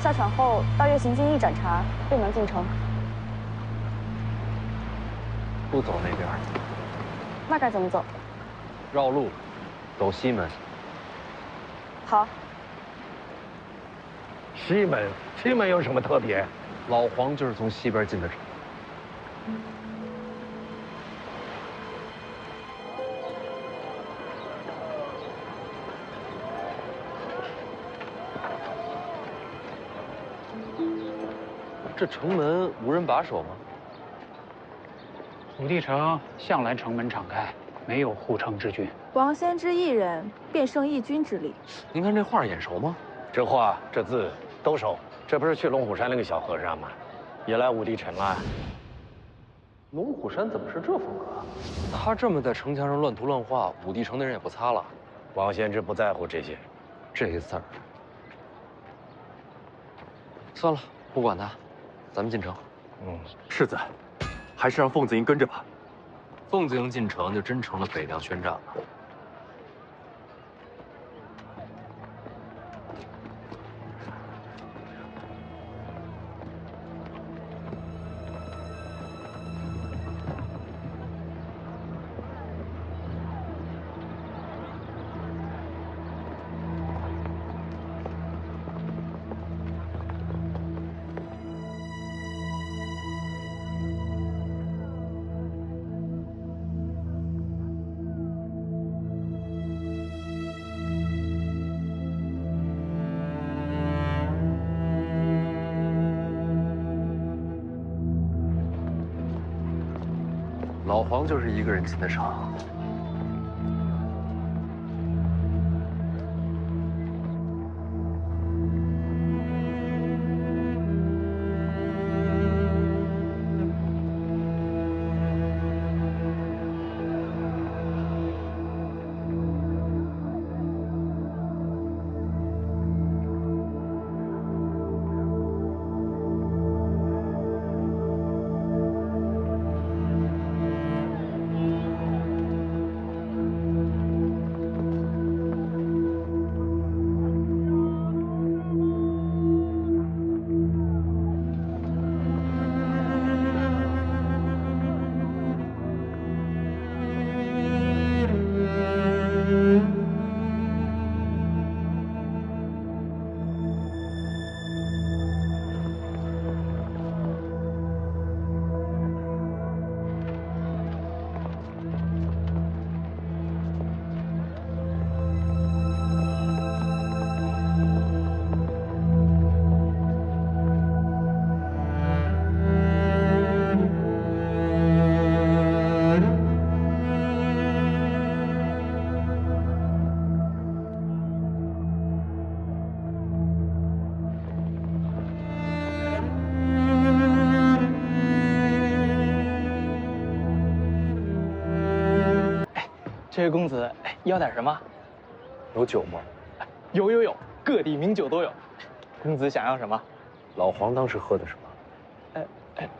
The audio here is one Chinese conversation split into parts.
下场后到月行经一盏茶，便能进城。不走那边，那该怎么走？绕路，走西门。好。西门有什么特别？老黄就是从西边进的城。这城门无人把守吗？武帝城向来城门敞开，没有护城之军。王先知一人便胜义军之力。您看这画眼熟吗？这画这字都熟，这不是去龙虎山那个小和尚吗？也来武帝城了。龙虎山怎么是这风格？他这么在城墙上乱涂乱画，武帝城的人也不擦了。王先知不在乎这些，这事儿，算了，不管他，咱们进城。世子，还是让凤子营跟着吧。凤子营进城，就真成了北凉宣战了。老黄就是一个人进的城。这位公子，要点什么？有酒吗？有，各地名酒都有。公子想要什么？老黄当时喝的什么？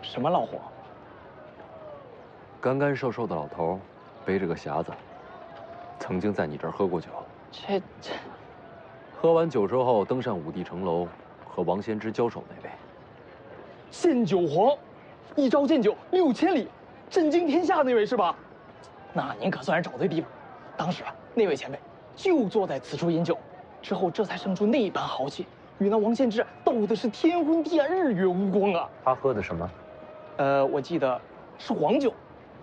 什么老黄？干干瘦瘦的老头，背着个匣子，曾经在你这儿喝过酒。这，喝完酒之后，登上武帝城楼，和王先知交手那位。献酒皇，一招见酒6000里，震惊天下那位是吧？那您可算是找对地方。当时那位前辈就坐在此处饮酒，之后这才生出那般豪气，与那王献之斗的是天昏地暗、日月无光啊！他喝的什么？我记得是黄酒。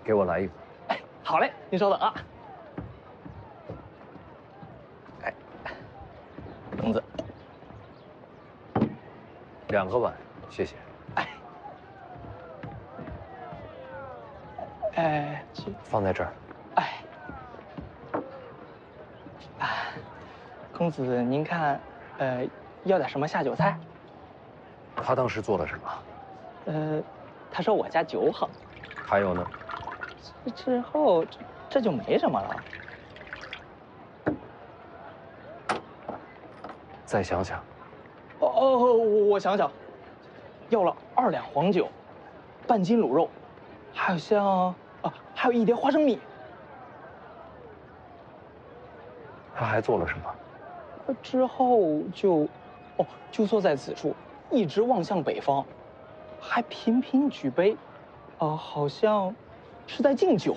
给我来一壶。好嘞，您稍等啊。公子2个碗，谢谢。放在这儿。公子您看，要点什么下酒菜？他当时做了什么？他说我家酒好。还有呢？之后这就没什么了。再想想。我想想，要了2两黄酒，半斤卤肉，还有还有1碟花生米。他还做了什么？之后就坐在此处，一直望向北方，还频频举杯，好像是在敬酒。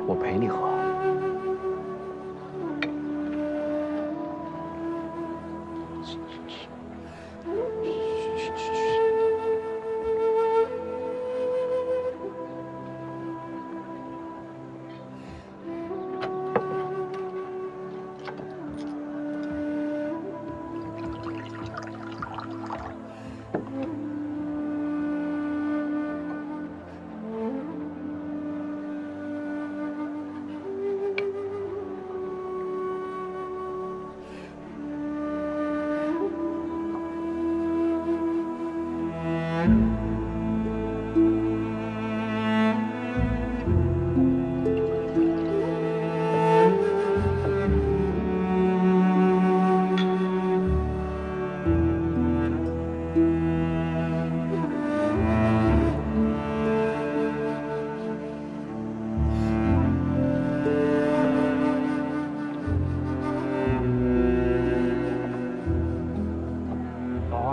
我陪你喝。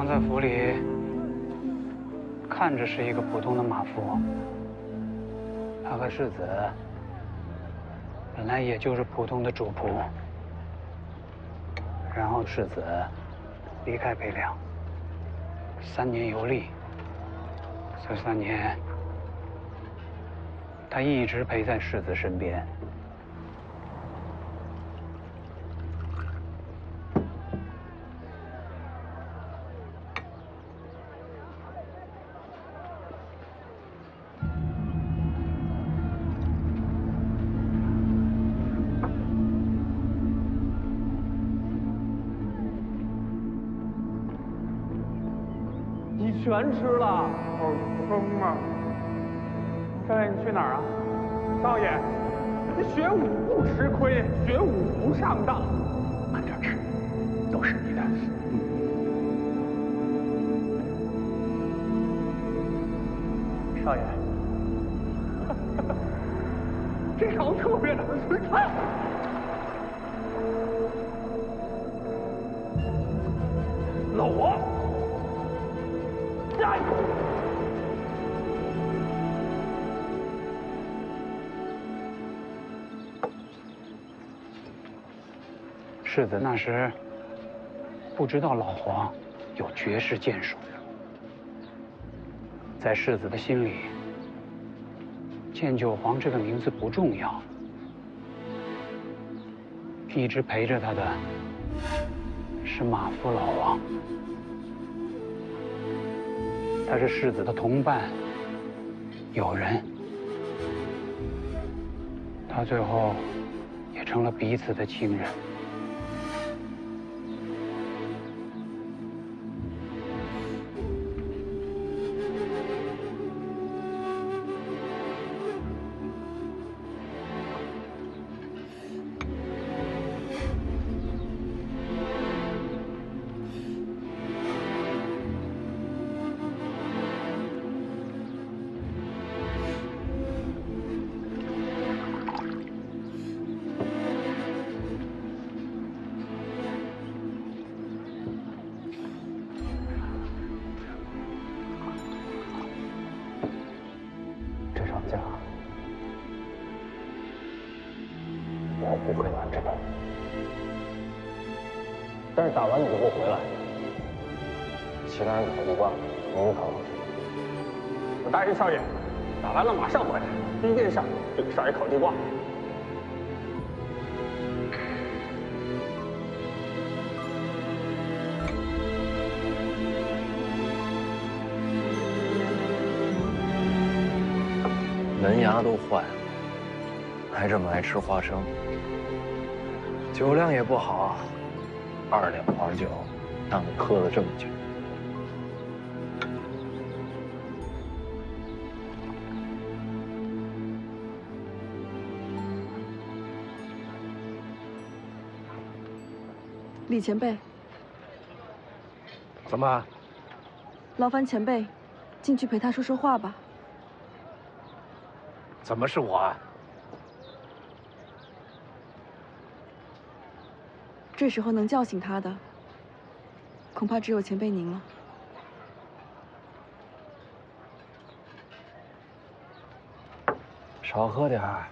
在府里看着是一个普通的马夫，他和世子本来也就是普通的主仆，然后世子离开北凉，3年游历，这3年他一直陪在世子身边。你全吃了？好撑啊！少爷，你去哪儿啊？少爷，学武不吃亏，学武不上当。慢点吃，都是你的。少爷，这场特别难吃，看。老王。世子那时不知道老皇有绝世剑术，在世子的心里，剑九皇这个名字不重要，一直陪着他的是马夫老王。他是世子的同伴、友人，到最后也成了彼此的亲人。我不会完成，但是打完你就给我回来。其他人烤地瓜，你烤。我答应少爷，打完了马上回来，第一件事就给少爷烤地瓜。门牙都坏了，还这么爱吃花生，酒量也不好，2两花酒，让你喝了这么久。李前辈，怎么？劳烦前辈进去陪他说说话吧。怎么是我啊？这时候能叫醒他的，恐怕只有前辈您了。少喝点儿，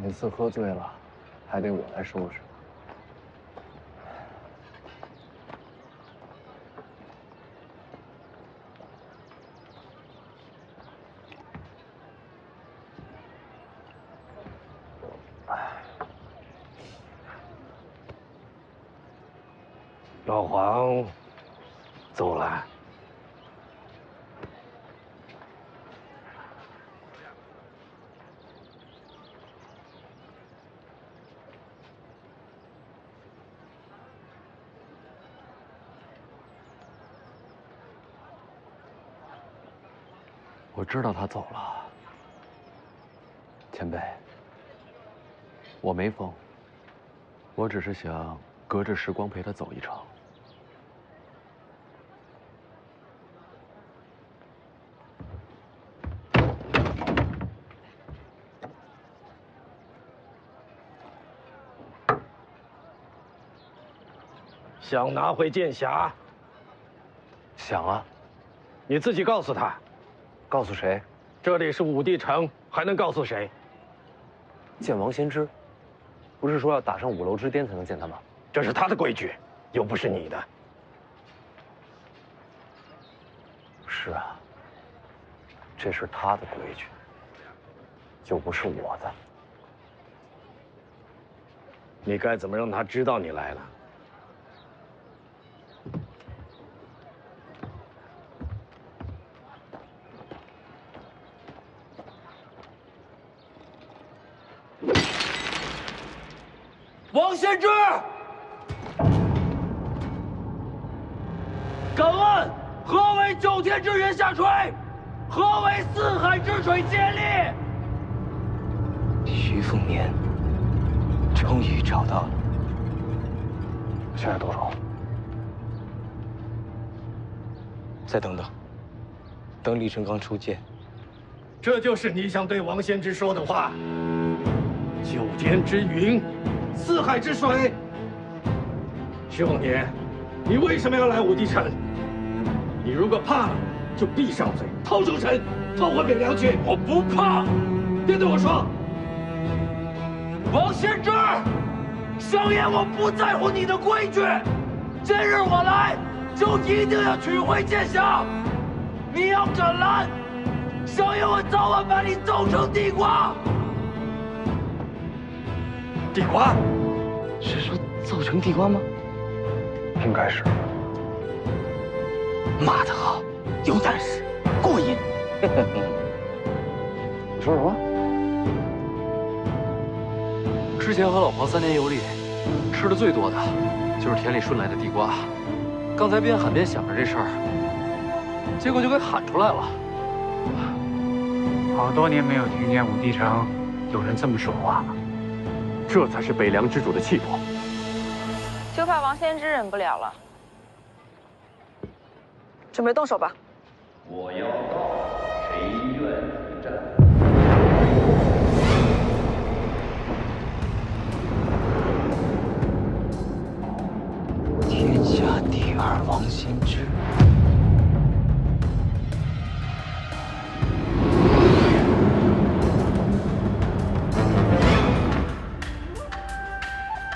每次喝醉了，还得我来收拾。老黄走了。我知道他走了，前辈，我没疯，我只是想隔着时光陪他走一场。想拿回剑匣？想啊。你自己告诉他。告诉谁？这里是武帝城，还能告诉谁？见王先知，不是说要打上5楼之巅才能见他吗？这是他的规矩，又不是你的。是啊，这是他的规矩，又不是我的。你该怎么让他知道你来了？王先知，敢问何为9天之月下垂？何为4海之水接力？徐凤年，终于找到了。现在多少？再等等，等李成刚出剑。这就是你想对王先知说的话？9天之云，4海之水。徐凤年，你为什么要来武帝城？你如果怕了，就闭上嘴，逃出城，逃回北凉去。我不怕。别对我说。王先知，商言我不在乎你的规矩，今日我来就一定要取回剑匣。你要敢拦，商言我早晚把你揍成地瓜。地瓜？是说揍成地瓜吗？应该是。骂得好，有胆识，过瘾。你说什么？之前和老黄3年游历，吃的最多的就是田里顺来的地瓜。刚才边喊边想着这事儿，结果就给喊出来了。好多年没有听见武帝城有人这么说话了。这才是北凉之主的气魄。就怕王先知忍不了了。准备动手吧。我要谁愿一战？天下第2王先知。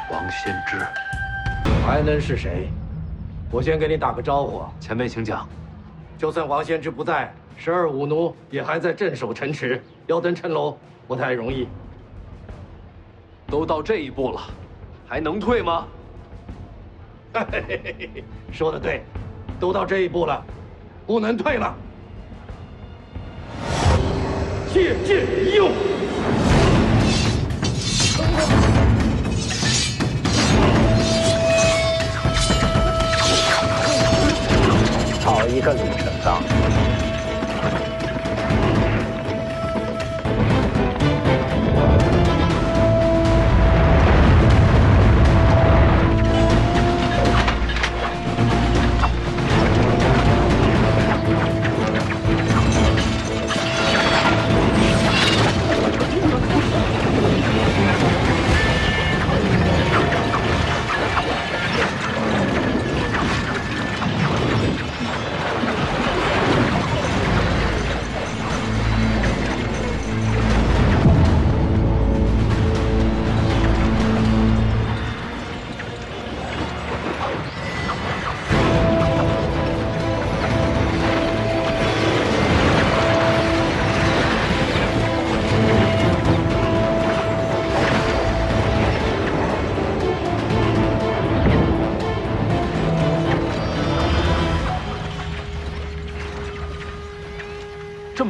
王先知，还能是谁？我先给你打个招呼。前辈请讲。就算王先知不在，12武奴也还在镇守城池，要登城楼不太容易。都到这一步了，还能退吗？说得对，都到这一步了，不能退了。借剑一用。好一个李成刚！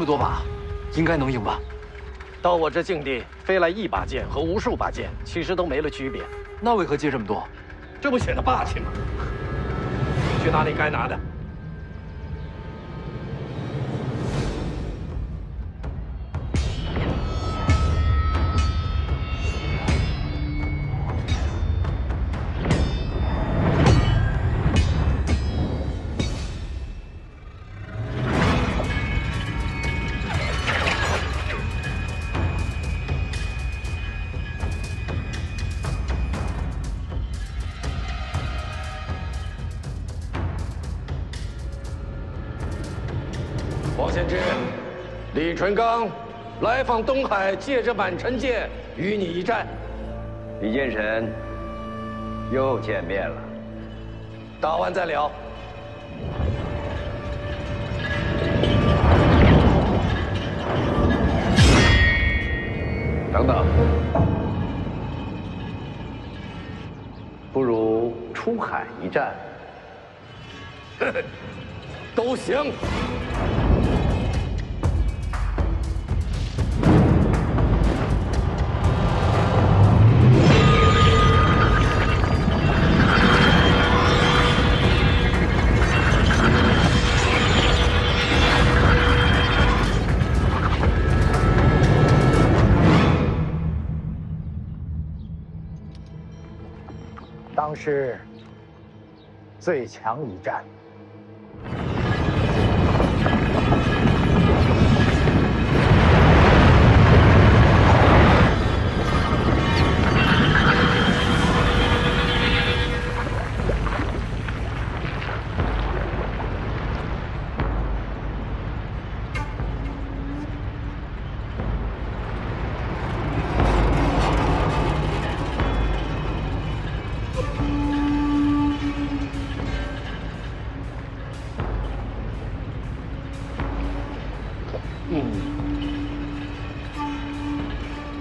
多把，应该能赢吧？到我这境地，飞来1把剑和无数把剑，其实都没了区别。那为何借这么多？这不显得霸气吗？去拿你该拿的。王献之、李淳罡来访东海，借着满城剑与你一战。李剑神，又见面了。打完再聊。等等，不如出海一战。都行。当是最强一战。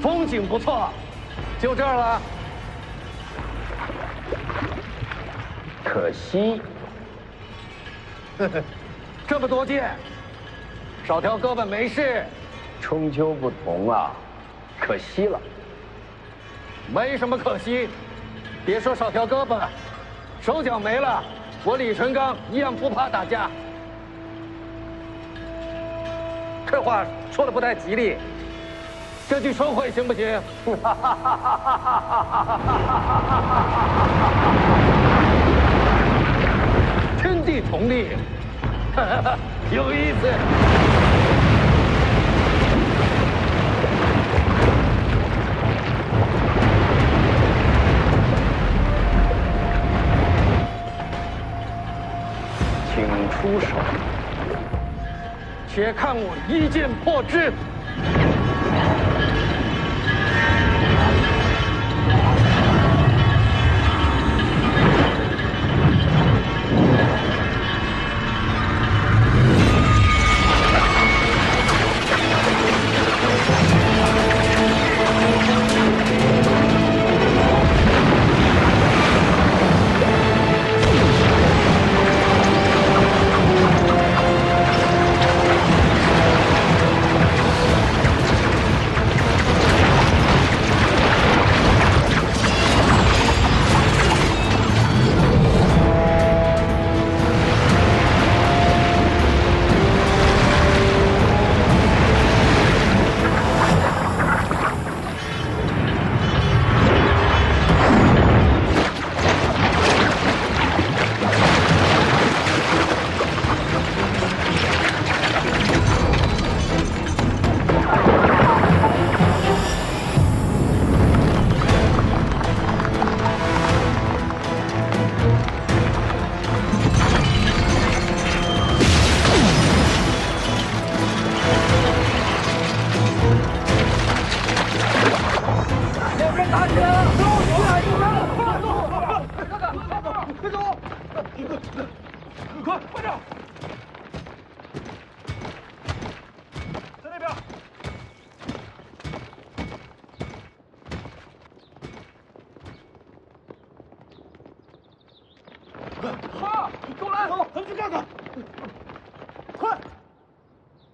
风景不错，就这儿了。可惜，这么多剑，少条胳膊没事。春秋不同啊，可惜了。没什么可惜，别说少条胳膊，手脚没了，我李淳罡一样不怕打架。这话说的不太吉利，这句收回行不行？天地同力，有意思。请出手。且看我一剑破之。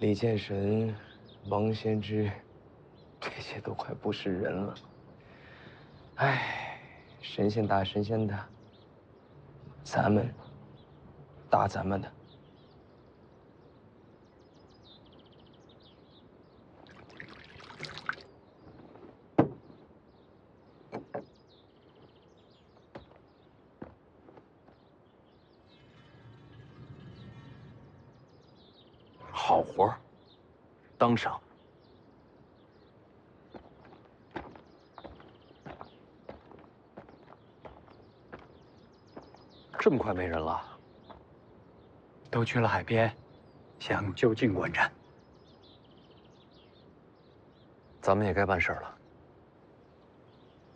李建神、王先之，这些都快不是人了。哎，神仙打神仙的，咱们打咱们的。好活儿，当上。这么快没人了？都去了海边，向就近观战。咱们也该办事了。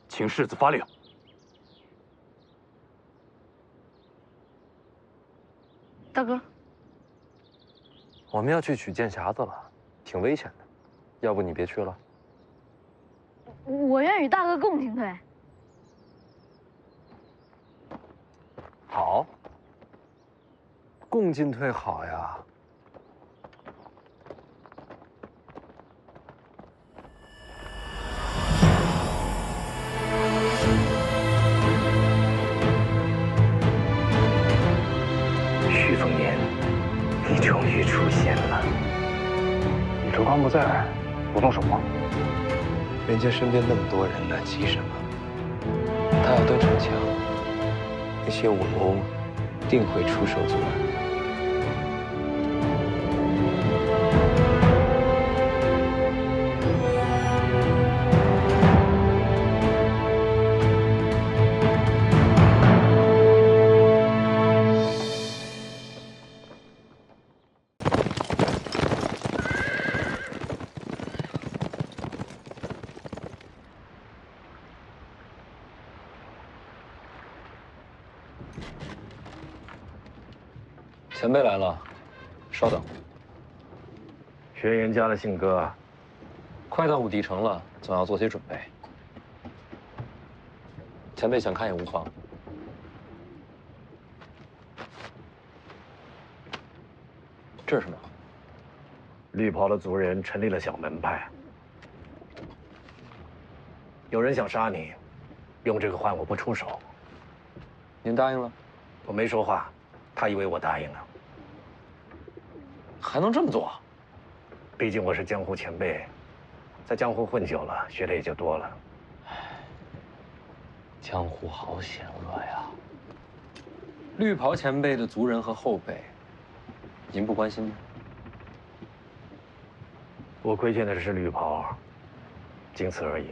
请世子发令。大哥，我们要去取剑匣子了，挺危险的，要不你别去了。我愿与大哥共进退。好，共进退好呀。徐凤年，你终于出现了。宇哲刚不在，不动手吗？人家身边那么多人呢，急什么？他要登城墙，那些武功定会出手阻拦。前辈来了，稍等。轩辕家的信鸽，快到武帝城了，总要做些准备。前辈想看也无妨。这是什么？绿袍的族人成立了小门派，有人想杀你，用这个换我不出手。您答应了？我没说话，他以为我答应了。还能这么做？毕竟我是江湖前辈，在江湖混久了，学的也就多了。江湖好险恶呀！绿袍前辈的族人和后辈，您不关心吗？我亏欠的是绿袍，仅此而已。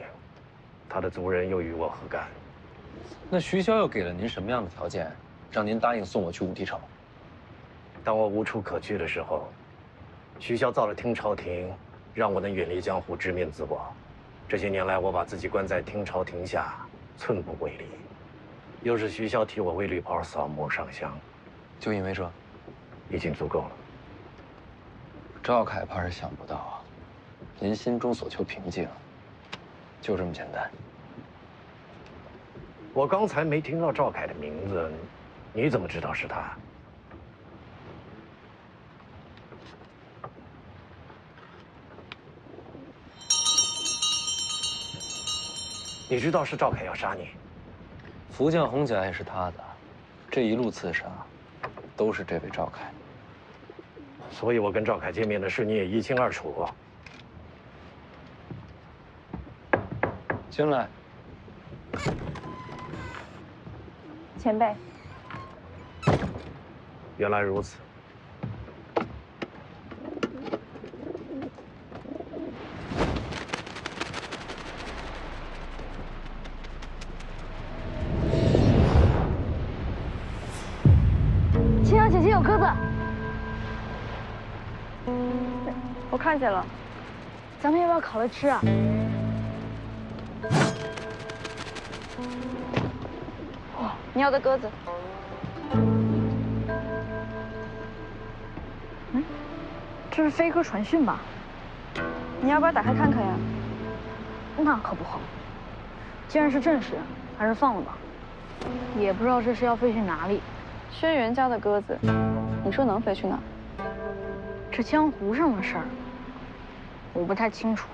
他的族人又与我何干？那徐骁又给了您什么样的条件，让您答应送我去武帝城？当我无处可去的时候，徐骁造了听朝廷，让我能远离江湖，直面自我。这些年来，我把自己关在听朝廷下，寸步未离。又是徐骁替我为绿袍扫墓上香，就因为这，已经足够了。赵凯怕是想不到啊，您心中所求平静，就这么简单。我刚才没听到赵凯的名字，你怎么知道是他？你知道是赵凯要杀你？福将红甲也是他的，这一路刺杀，都是这位赵凯。所以我跟赵凯见面的事你也一清二楚。进来。前辈，原来如此。青瑶姐姐有鸽子，我看见了。咱们要不要烤了吃啊？你要的鸽子。这是飞鸽传讯吧？你要不要打开看看呀？那可不好。既然是正事，还是放了吧。也不知道这是要飞去哪里。轩辕家的鸽子，你说能飞去哪？这江湖上的事儿，我不太清楚。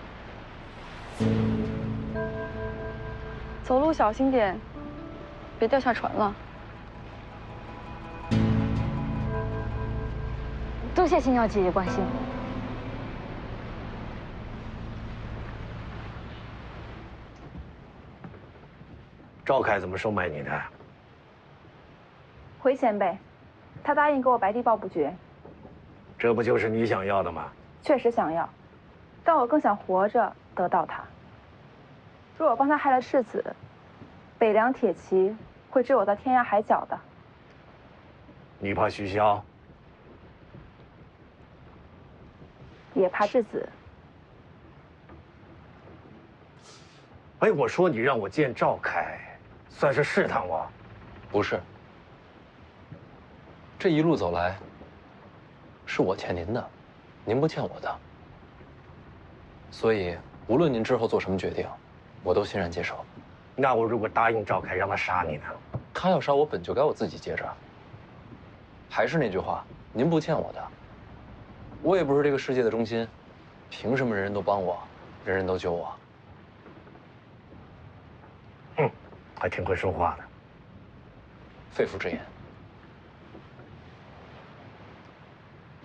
走路小心点，别掉下船了。多谢星耀姐姐关心。赵凯怎么收买你的？回前辈，他答应给我白帝抱不绝，这不就是你想要的吗？确实想要，但我更想活着得到他。如果帮他害了世子，北凉铁骑会追我到天涯海角的。你怕徐骁？也怕质子。哎，我说你让我见赵凯，算是试探我？不是，这一路走来，是我欠您的，您不欠我的。所以，无论您之后做什么决定，我都欣然接受。那我如果答应赵凯让他杀你呢？他要杀我，本就该我自己接着。还是那句话，您不欠我的。我也不是这个世界的中心，凭什么人人都帮我，人人都救我？还挺会说话的。肺腑之言。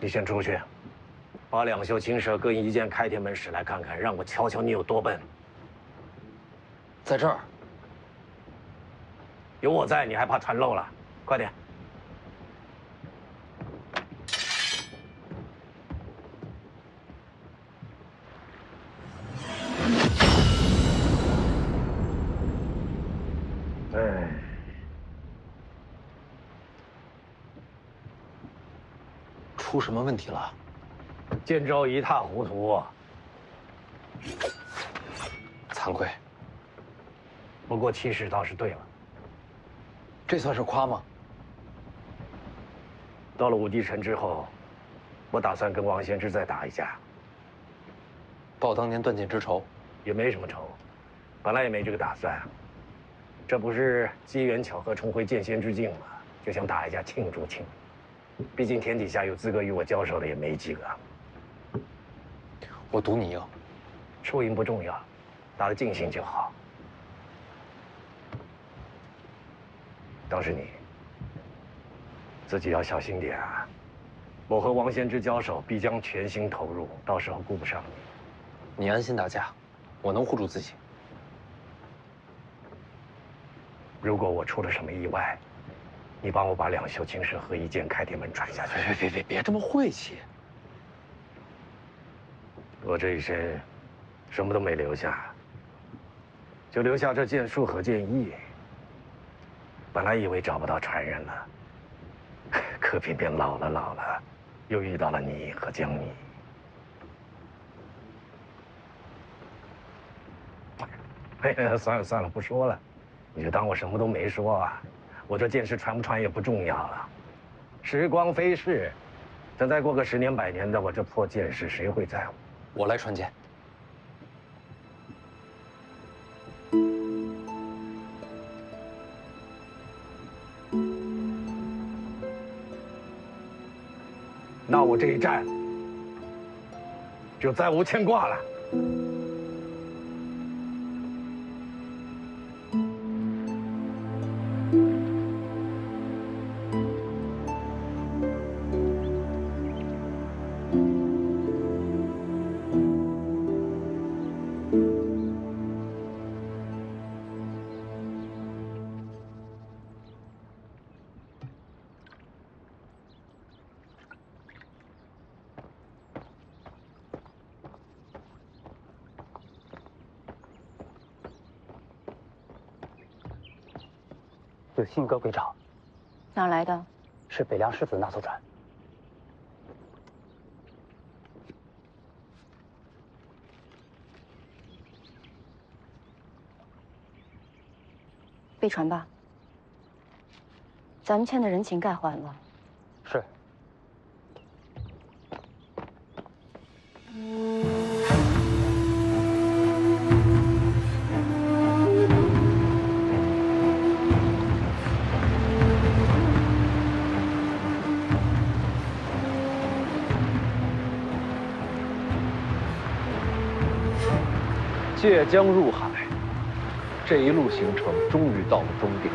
你先出去，把两袖青蛇各一件开天门使来看看，让我瞧瞧你有多笨。在这儿。有我在，你还怕传漏了？快点。哎，出什么问题了？见招一塌糊涂。惭愧。不过气势倒是对了。这算是夸吗？到了武帝城之后，我打算跟王献之再打一架，报当年断剑之仇。也没什么仇，本来也没这个打算。这不是机缘巧合重回剑仙之境吗？就想打一架庆祝庆祝。毕竟天底下有资格与我交手的也没几个。我赌你赢。输赢不重要，打得尽兴就好。倒是你，自己要小心点啊！我和王献之交手，必将全心投入，到时候顾不上你。你安心打架，我能护住自己。如果我出了什么意外，你帮我把两袖青蛇和一剑开天门传下去。别这么晦气！我这一身什么都没留下，就留下这剑术和剑意。本来以为找不到传人了，可偏偏老了，又遇到了你和江妮。哎呀，算了，不说了，你就当我什么都没说啊。我这剑士传不传也不重要了。时光飞逝，等再过个10年100年的，我这破剑士谁会在乎？我来传剑。那我这一战就再无牵挂了。有信鸽归赵，哪来的？是北凉世子那艘船。备船吧，咱们欠的人情该还了。是。卸江入海，这一路行程终于到了终点。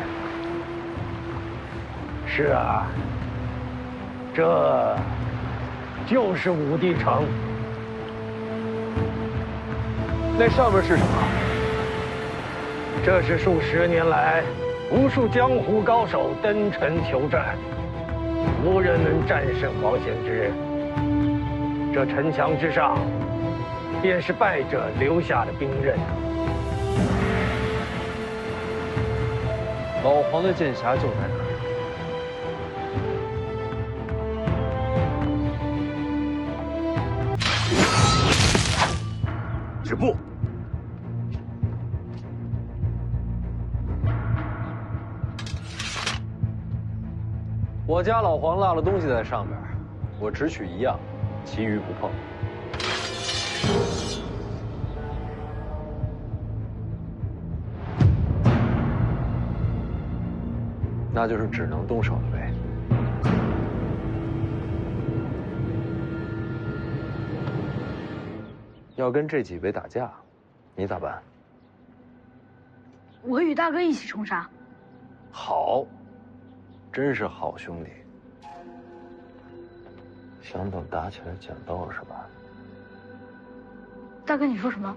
是啊，这就是武帝城。那上面是什么？这是数十年来无数江湖高手登城求战，无人能战胜王献之。这城墙之上，便是败者留下的兵刃。老黄的剑匣就在那儿。止步！我家老黄落了东西在上边，我只取一样，其余不碰。那就是只能动手了呗。要跟这几位打架，你咋办？我与大哥一起冲杀。好，真是好兄弟。想等打起来讲道是吧？大哥，你说什么？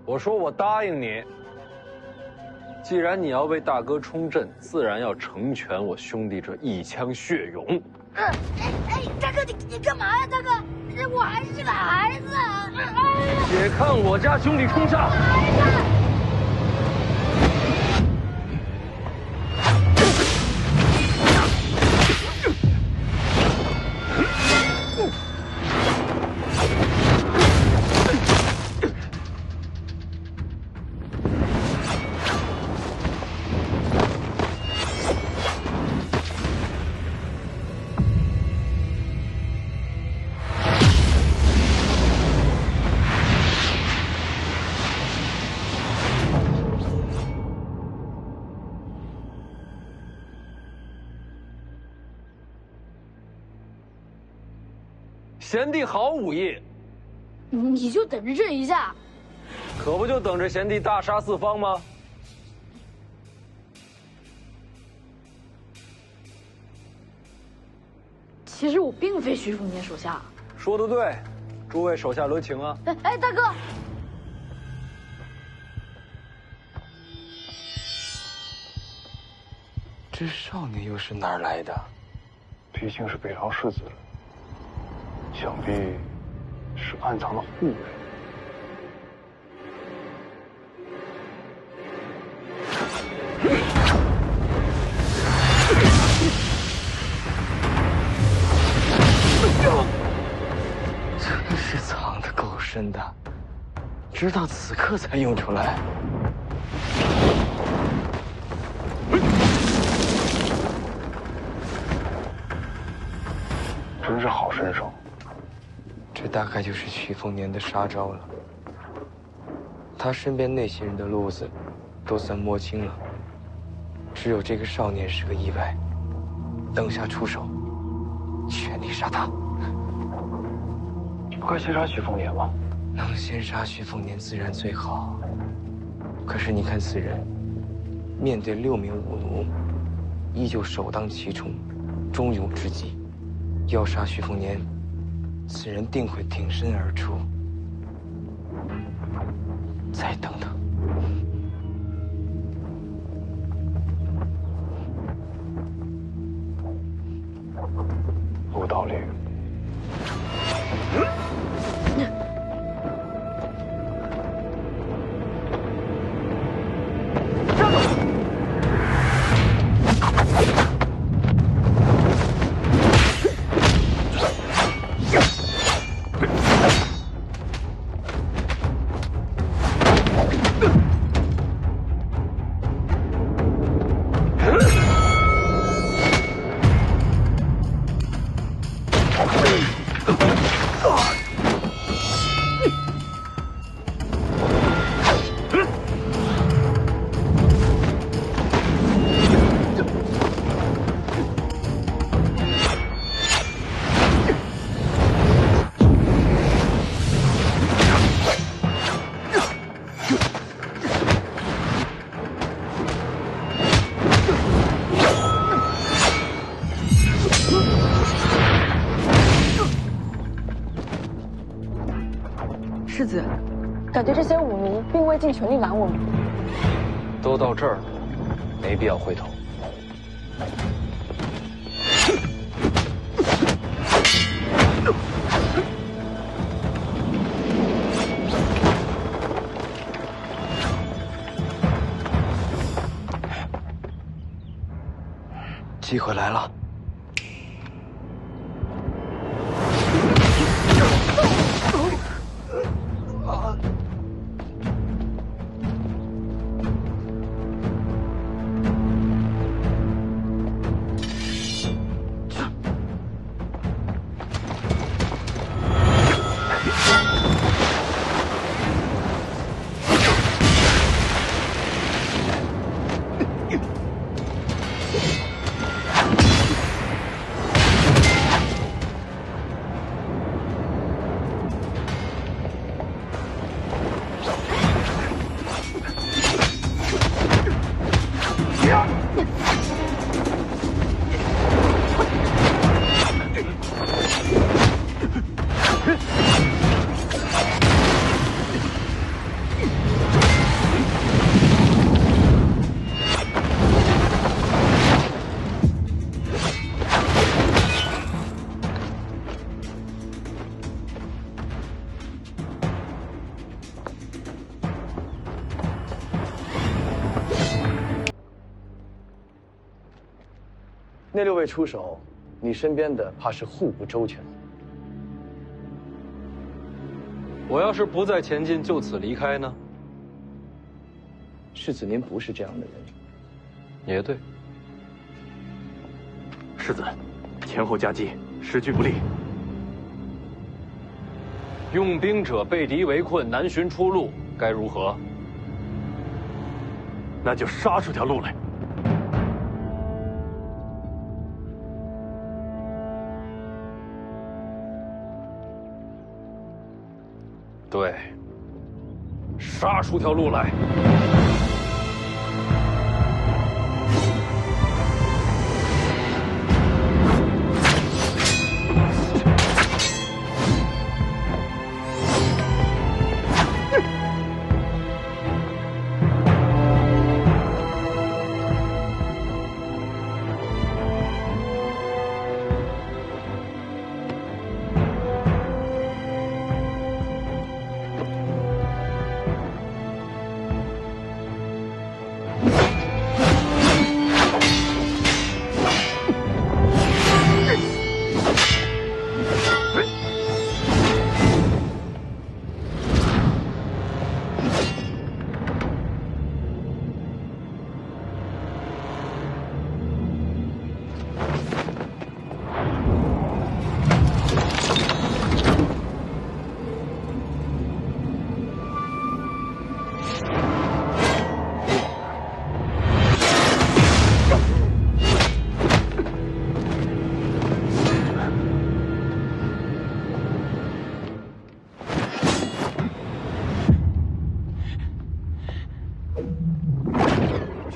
我说我答应你。既然你要为大哥冲阵，自然要成全我兄弟这一腔血勇。大哥，你干嘛呀？大哥，我还是个孩子。且看我家兄弟冲上！贤弟好武艺，你就等着这一下，可不就等着贤弟大杀四方吗？其实我并非徐凤年手下。说得对，诸位手下留情啊！大哥，这少年又是哪儿来的？毕竟是北朝世子，想必是暗藏的护卫。真是藏得够深的，直到此刻才用出来。真是好身手。这大概就是曲凤年的杀招了。他身边那些人的路子都算摸清了，只有这个少年是个意外。等下出手，全力杀他。不该先杀徐凤年吗？能先杀徐凤年自然最好。可是你看此人，面对6名武奴，依旧首当其冲，忠勇之极。要杀徐凤年，此人定会挺身而出。再等等。有道理。子，感觉这些武奴并未尽全力拦我们。都到这儿了，没必要回头。机会来了。那6位出手，你身边的怕是互不周全。我要是不再前进，就此离开呢？世子，您不是这样的人。也对。世子，前后夹击，时局不利。用兵者被敌围困，难寻出路，该如何？那就杀出条路来。对，杀出条路来。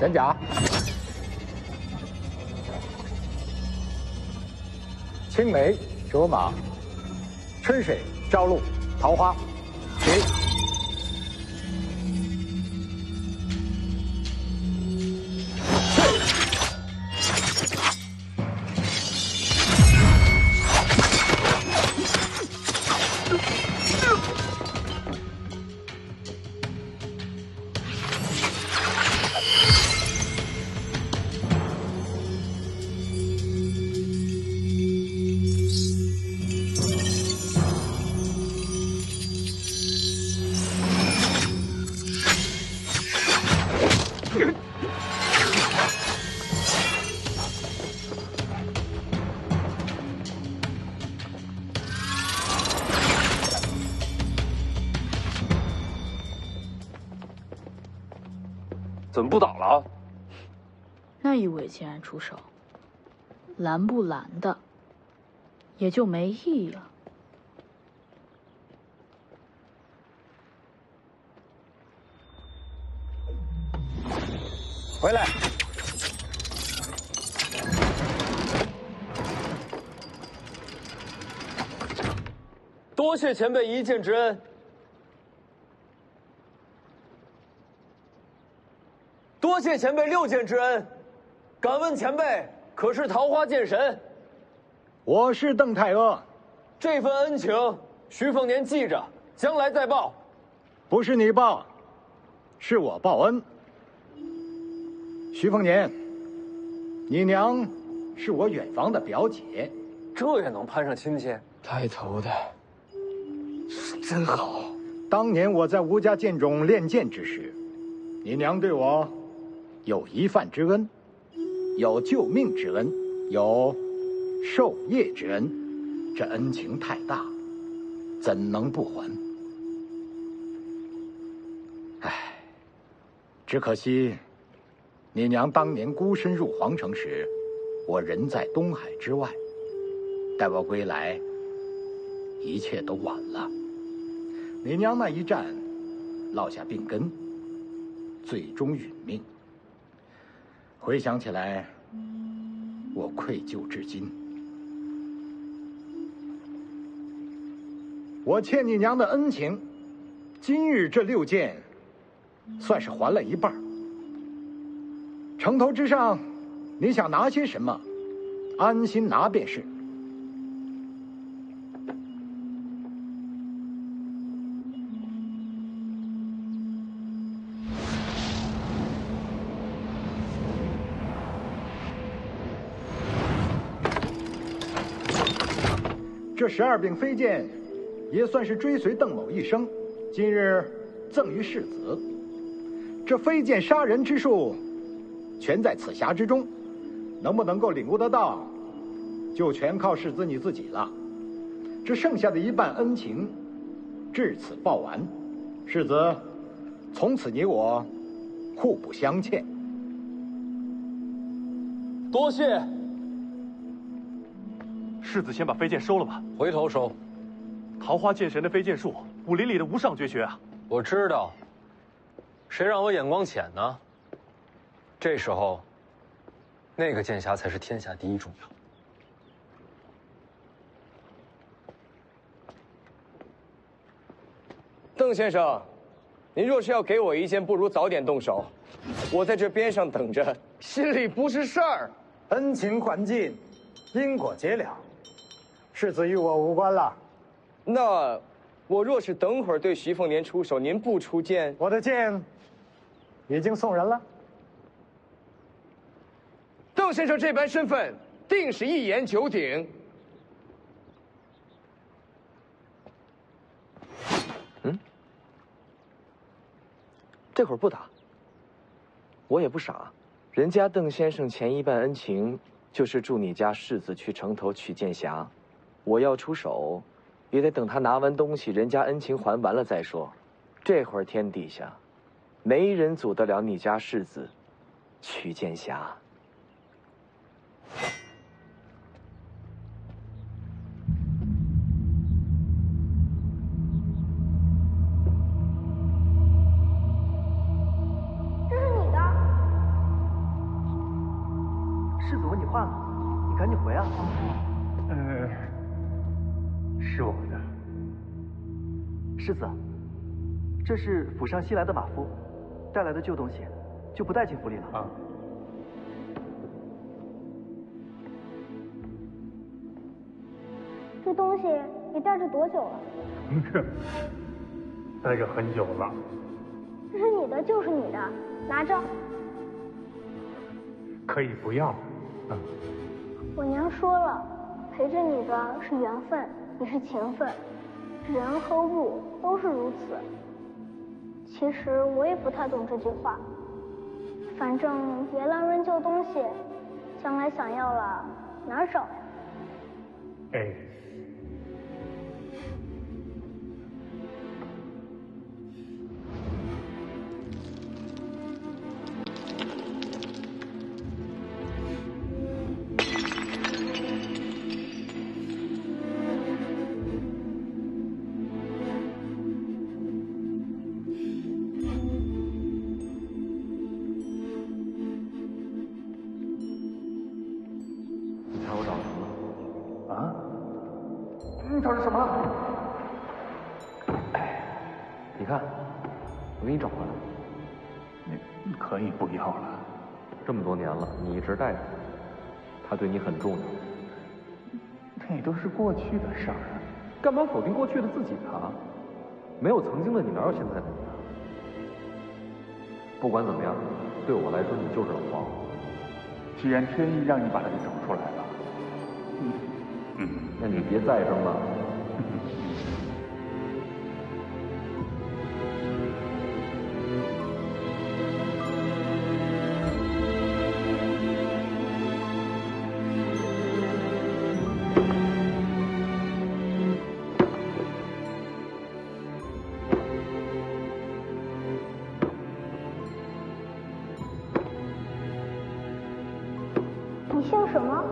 玄甲、青梅、卓玛、春水、朝露、桃花，起！怎么不倒了？那一位既然出手，拦不拦的，也就没意义了。回来！多谢前辈一箭之恩。多谢前辈6剑之恩，敢问前辈可是桃花剑神？我是邓太阿。这份恩情，徐凤年记着，将来再报。不是你报，是我报恩。徐凤年，你娘是我远房的表姐，这也能攀上亲戚？带头的是真好。当年我在吴家剑中练剑之时，你娘对我有一饭之恩，有救命之恩，有授业之恩，这恩情太大，怎能不还？唉，只可惜，你娘当年孤身入皇城时，我人在东海之外，待我归来，一切都晚了。你娘那一战，落下病根，最终殒命。回想起来，我愧疚至今。我欠你娘的恩情，今日这6剑，算是还了一半。城头之上，你想拿些什么，安心拿便是。这12柄飞剑，也算是追随邓某一生，今日赠于世子。这飞剑杀人之术，全在此匣之中，能不能够领悟得到，就全靠世子你自己了。这剩下的一半恩情，至此报完。世子，从此你我互不相欠。多谢。世子先把飞剑收了吧，回头收。桃花剑神的飞剑术，武林里的无上绝学啊！我知道，谁让我眼光浅呢？这时候，那个剑匣才是天下第一重要。邓先生，您若是要给我一剑，不如早点动手。我在这边上等着，心里不是事儿。恩情还尽，因果结了，世子与我无关了。那我若是等会儿对徐凤年出手，您不出剑，我的剑已经送人了。邓先生这般身份，定是一言九鼎。这会儿不打，我也不傻。人家邓先生前一半恩情，就是助你家世子去城头取剑匣。我要出手，也得等他拿完东西，人家恩情还完了再说。这会儿天底下，没人阻得了你家世子取剑匣。这是你的。世子问你话呢，你赶紧回啊。是我的。世子，这是府上新来的马夫，带来的旧东西，就不带进府里了。啊。这东西你带着多久了？带着很久了。这是你的就是你的，拿着。可以不要。我娘说了，陪着你的是缘分，也是情分，人和物都是如此。其实我也不太懂这句话，反正别乱扔旧东西，将来想要了哪儿找呀？哎。找着什么了？你看，我给你找回来了。你看。可以不要了。这么多年了，你一直带着他，对你很重要。那都是过去的事儿，干嘛否定过去的自己呢？没有曾经的你，哪有现在的你啊？不管怎么样，对我来说你就是老黄。既然天意让你把他给找出来了，那你别再争了。你姓什么？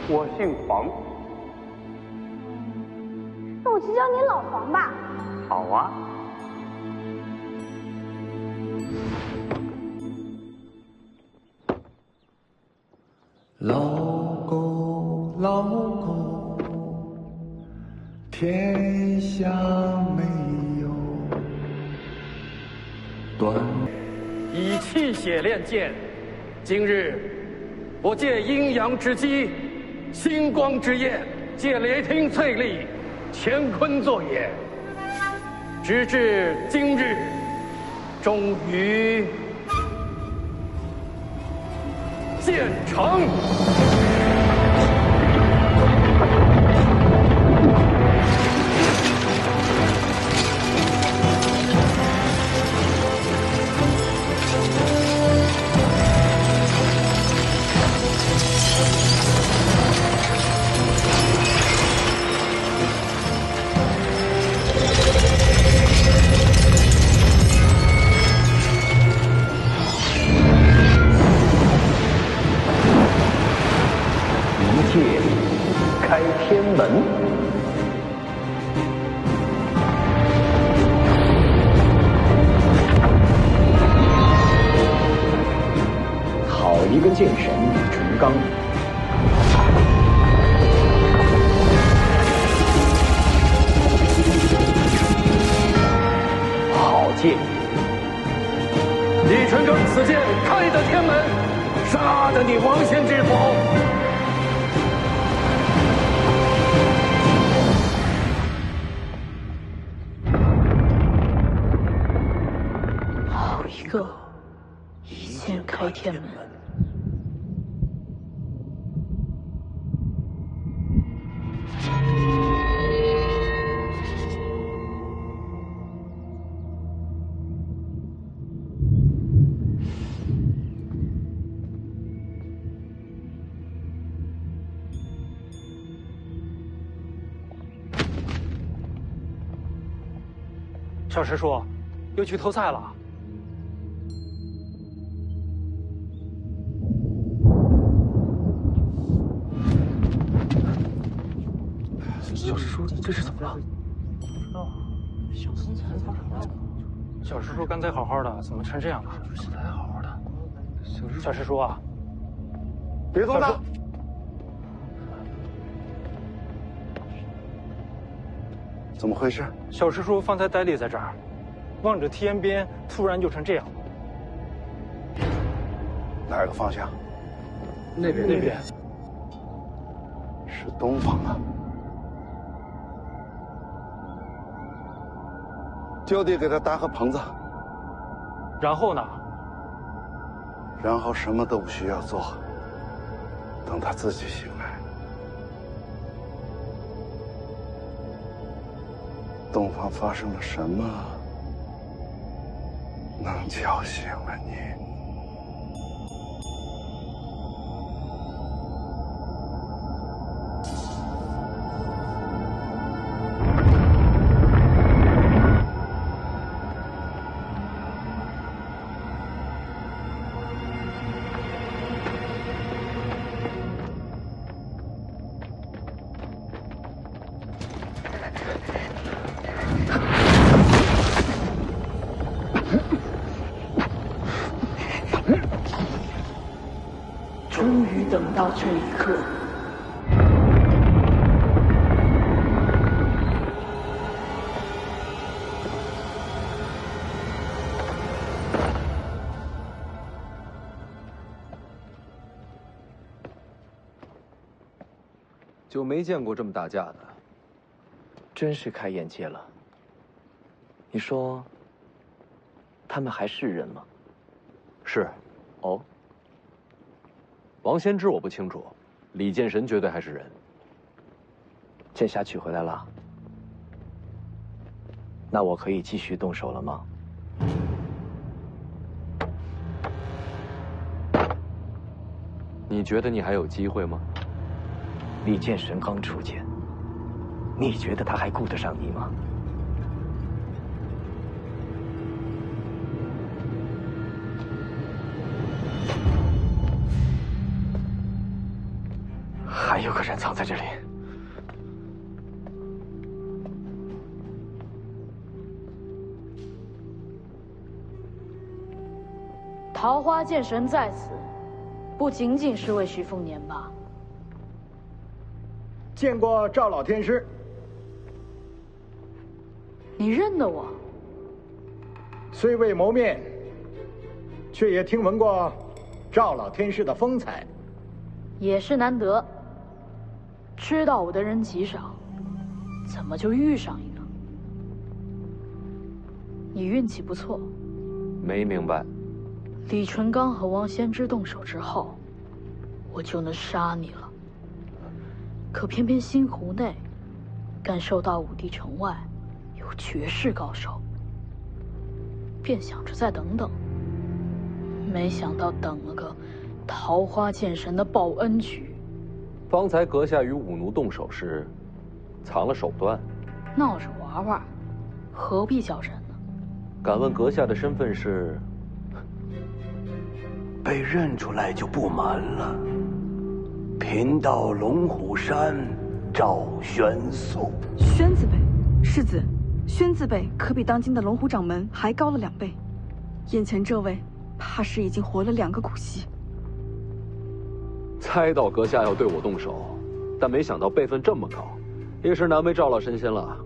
我姓黄。那我就叫你老黄吧。好啊。老狗，老狗，天下没有断。以气血炼剑，今日我借阴阳之机，星光之焰，借雷霆淬砺，乾坤作业，直至今日，终于建成。一切开天门。好一个剑神李淳罡！好剑！李淳罡此剑开得天门，杀得你王仙之否？好一个一剑开天门！小师叔，又去偷菜了。小师叔，这是怎么了？不知道。小师叔刚才好好的，怎么成这样了？刚才好好的。小师叔啊，别动他！怎么回事？小师叔方才呆立在这儿，望着天边，突然就成这样了。哪个方向？那边。是东方啊！就地给他搭个棚子。然后呢？然后什么都不需要做，等他自己醒来。东方发生了什么，能叫醒了你？终于等到这一刻。就没见过这么打架的。真是开眼界了。你说，他们还是人吗？是。哦。王先知我不清楚，李剑神绝对还是人。剑侠取回来了，那我可以继续动手了吗？你觉得你还有机会吗？李剑神刚出剑，你觉得他还顾得上你吗？还有个人藏在这里。桃花剑神在此，不仅仅是为徐凤年吧？见过赵老天师。你认得我？虽未谋面，却也听闻过赵老天师的风采。也是难得。知道我的人极少，怎么就遇上一个？你运气不错。没明白。李淳刚和王先知动手之后，我就能杀你了。可偏偏新湖内，感受到武帝城外有绝世高手，便想着再等等。没想到等了个桃花剑神的报恩局。方才阁下与武奴动手时，藏了手段，闹着玩玩，何必较真呢？敢问阁下的身份是？被认出来就不瞒了。贫道龙虎山赵宣素。宣字辈，世子，宣字辈可比当今的龙虎掌门还高了2倍。眼前这位，怕是已经活了2个古稀。猜到阁下要对我动手，但没想到辈分这么高，也是难为赵老神仙了。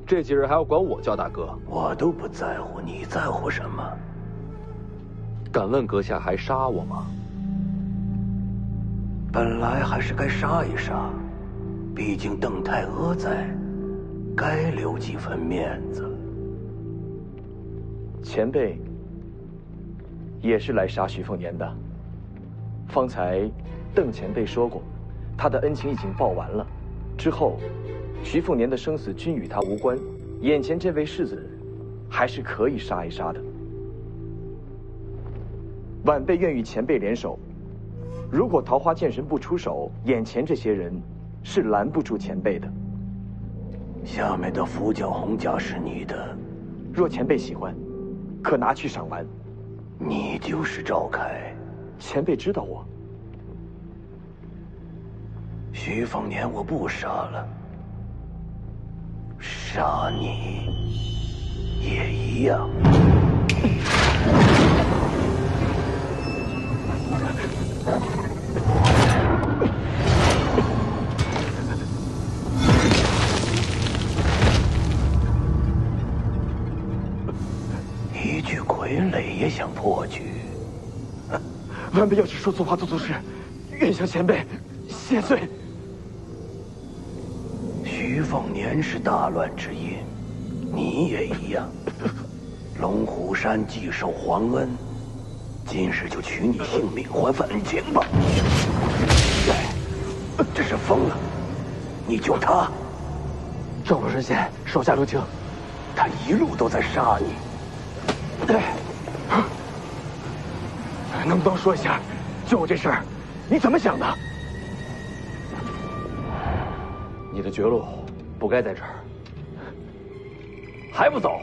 这几日还要管我叫大哥，我都不在乎，你在乎什么？敢问阁下还杀我吗？本来还是该杀一杀，毕竟邓太阿在，该留几分面子。前辈也是来杀徐凤年的。方才邓前辈说过，他的恩情已经报完了，之后徐凤年的生死均与他无关。眼前这位世子，还是可以杀一杀的。晚辈愿与前辈联手，如果桃花剑神不出手，眼前这些人是拦不住前辈的。下面的符角红甲是你的，若前辈喜欢，可拿去赏玩。你就是赵凯，前辈知道我。徐凤年我不杀了，杀你也一样。一具傀儡也想破局？晚辈要是说错话做错事，愿向前辈谢罪。徐凤年是大乱之因，你也一样。龙虎山既受皇恩，今日就取你性命还份恩情吧。这是疯了！你救他，赵老神仙手下留情，他一路都在杀你。能不能说一下，救我这事儿，你怎么想的？你的绝路不该在这儿，还不走？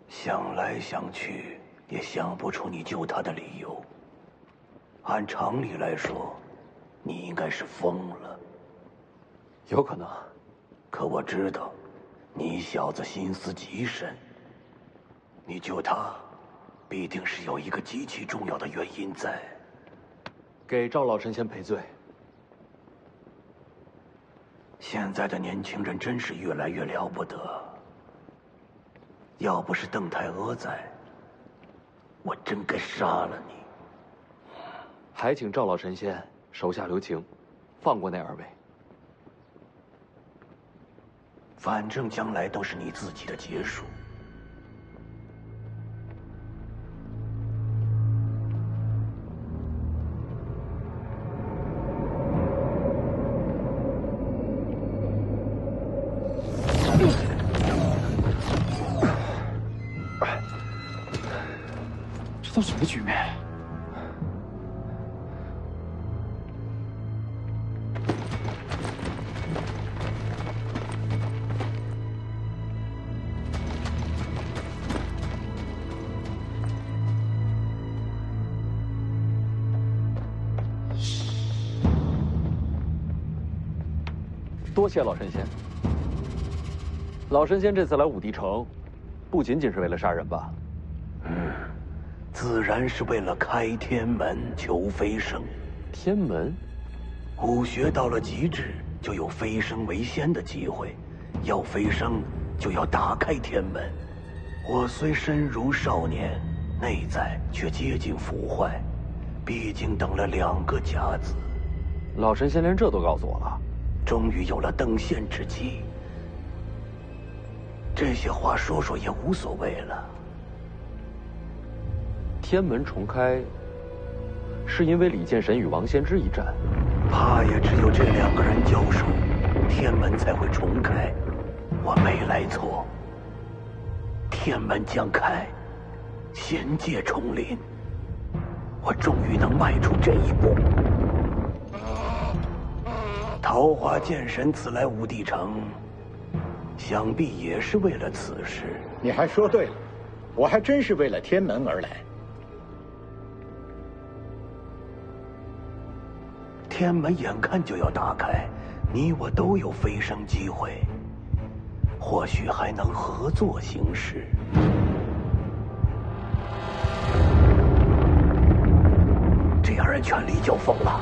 想来想去，也想不出你救他的理由。按常理来说，你应该是疯了。有可能，可我知道，你小子心思极深。你救他，必定是有一个极其重要的原因在。给赵老神仙赔罪。现在的年轻人真是越来越了不得。要不是邓太阿在，我真该杀了你。还请赵老神仙手下留情，放过那2位。反正将来都是你自己的结束。这都什么局面？多谢老神仙。老神仙这次来武帝城，不仅仅是为了杀人吧？自然是为了开天门求飞升。天门，武学到了极致，就有飞升为仙的机会。要飞升，就要打开天门。我虽身如少年，内在却接近腐坏，毕竟等了2个甲子。老神仙连这都告诉我了。终于有了登仙之机。这些话说说也无所谓了。天门重开，是因为李剑神与王仙之一战，怕也只有这2个人交手，天门才会重开。我没来错，天门将开，仙界重临，我终于能迈出这一步。桃花剑神此来武帝城，想必也是为了此事。你还说对了，我还真是为了天门而来。天门眼看就要打开，你我都有飞升机会，或许还能合作行事。这2人全力交锋了。